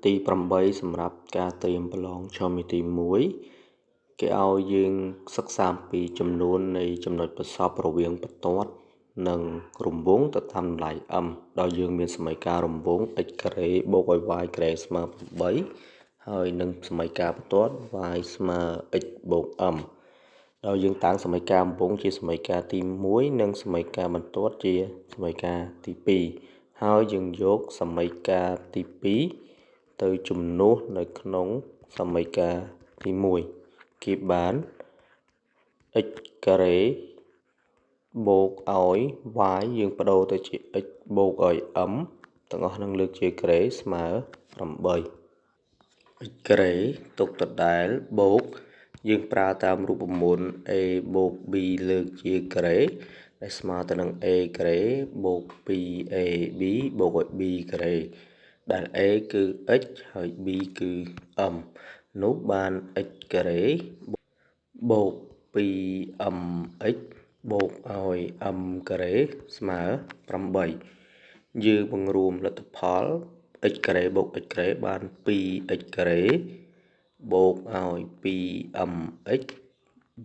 ទី8សម្រាប់ការត្រៀមប្រឡងឆមាសទី1គេឲ្យយើងសិក្សាអំពីចំនួននៃចំណុចប្រសពរវាងបន្ទាត់និងរង្វង់ទៅតាមតម្លៃ m ដោយយើងមានសមីការរង្វង់ x ការ៉េបូកឲ្យ y ការ៉េស្មើ8ហើយនឹងសមីការបន្ទាត់ y ស្មើ x បូក m ដោយយើងតាំងសមីការរង្វង់ជាសមីការទី1និងសមីការបន្ទាត់ជាសមីការទី2ហើយយើងយកសមីការទី2ទៅជំនួសនៅក្នុងសមីការទី1គេបាន x ការ៉េបូកឲ្យ y យើងបដូរទៅជា x បូកឲ្យ m ទាំងអស់នឹងលើកជាការ៉េស្មើ8 x ការ៉េទុកដដែលបូកយើងប្រើតាមរូបមន្ត a បូក b លើកជាការ៉េដែលស្មើទៅនឹង a ការ៉េបូក 2ab បូកឲ្យ b ការ៉េដែល a គឺ x ហើយ b គឺ m នោះបាន x ការ៉េបូក 2mx បូកឲ្យ m ការ៉េស្មើ8យើងបង្រួមលទ្ធផល x ការ៉េបូក x ការ៉េបាន 2x ការ៉េបូកឲ្យ 2mx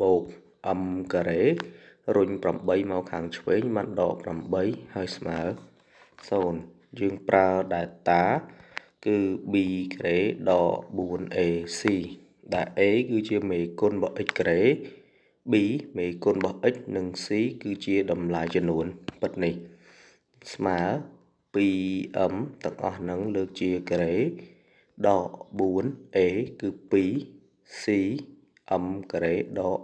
បូក m ការ៉េរុញ8មកខាងឆ្វេងបានដក8ហើយស្មើ0យើងប្រើ data គឺ b ការ៉េដក 4ac ដែល a គឺជាមេគុណរបស់ x ការ៉េ b មេគុណរបស់ x និង c គឺជាតម្លៃចំនួនពិតនេះស្មើ 2m ទាំងអស់នឹងលើកជាការ៉េដក 4a គឺ 2c m ការ៉េដក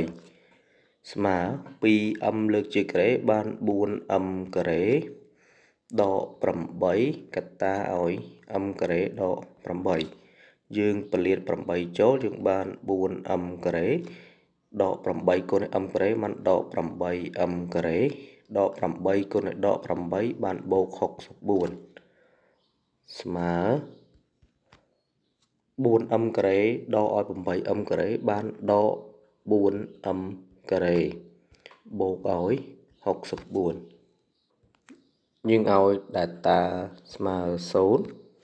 8ស្មើ 2m លើកជាការ៉េបាន 4m ការ៉េដក 8 កតាឲ្យ m ការ៉េដក 8យើងពលាត 8 ចូលយើងបាន 4m ការ៉េដក 8 គុណ m ការ៉េបានដក 8m ការ៉េដក 8 គុណដក 8បានបូក 64ស្មើ 4m ការ៉េដកឲ្យ 8m ការ៉េបានដក 4m ការ៉េបូកឲ្យ 64យើងឲ្យ data ស្មើ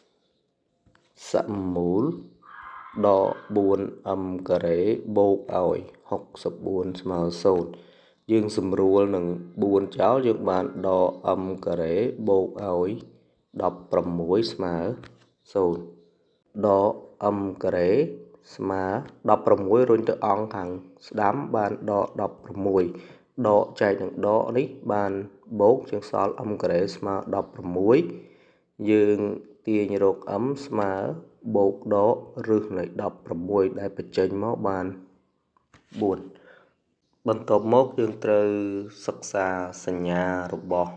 0សមូលដក 4m ការ៉េបូកឲ្យ 64ស្មើ0យើងសម្រួលនឹង4ចោលយើងបានដក m ការ៉េបូកឲ្យ 16ស្មើ0ដក m ការ៉េស្មើ16រុញទៅអង្គខាងស្ដាំបានដក16ដកចែកនឹងដកនេះបានបូកជាងសល់ m ការ៉េស្មើ16យើងទាញរក m ស្មើបូកដករឹសនៃ16ដែលបញ្ចេញមកបាន4បន្ទាប់មកយើងត្រូវសិក្សាសញ្ញារបស់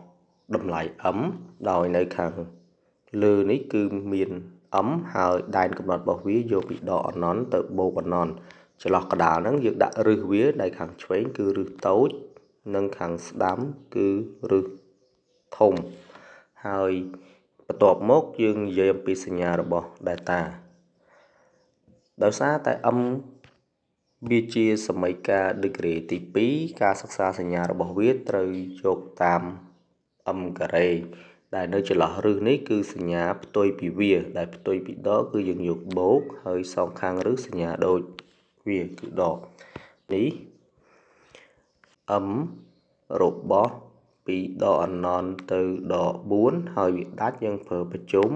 តម្លៃ m ដោយនៅខាងលើនេះគឺមាន m ហើយដែនកំណត់របស់វាយកពីដកអណន្តទៅបូកអណន្តចន្លោះកដាលហ្នឹងយើងដាក់រឹសវាដែលខាងឆ្វេងគឺរឹសតូចនិងខាងស្ដាំគឺរឹសធំហើយបន្ទាប់មកយើងនិយាយអំពីសញ្ញារបស់ data ដោយសារតែ m វាជាសមីការ degree ទី2ការសិក្សាសញ្ញារបស់វាត្រូវយកតាម m ការ៉េដែលនៅចន្លោះរឹសនេះគឺសញ្ញាផ្ទុយពីវាដែលផ្ទុយពីដកគឺយើងយកបូកហើយសងខាងរឹសសញ្ញាដូចវាគឺដកនេះ m របស់ពីដកអណន្តទៅដក4ហើយវាដាច់យើងប្រើប្រជុំ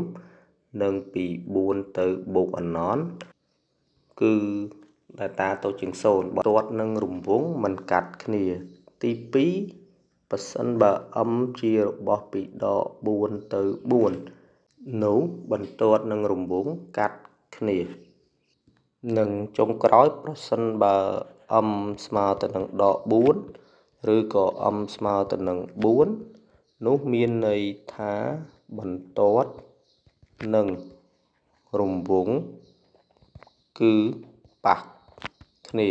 និងពី4ទៅបូកអណន្តគឺ data តូចជាង0បន្ទាត់នឹងរង្វង់មិនកាត់គ្នាទី2បើសិនបើ m ជារបស់ពីដក4ទៅ4នោះបន្ទាត់នឹងរង្វង់កាត់គ្នានិងចុងក្រោយប្រសិនបើ m ស្មើទៅនឹងដក4ឬក៏ m ស្មើទៅនឹង4នោះមានន័យថាបន្ទាត់នឹងរង្វង់គឺប៉ះគ្នា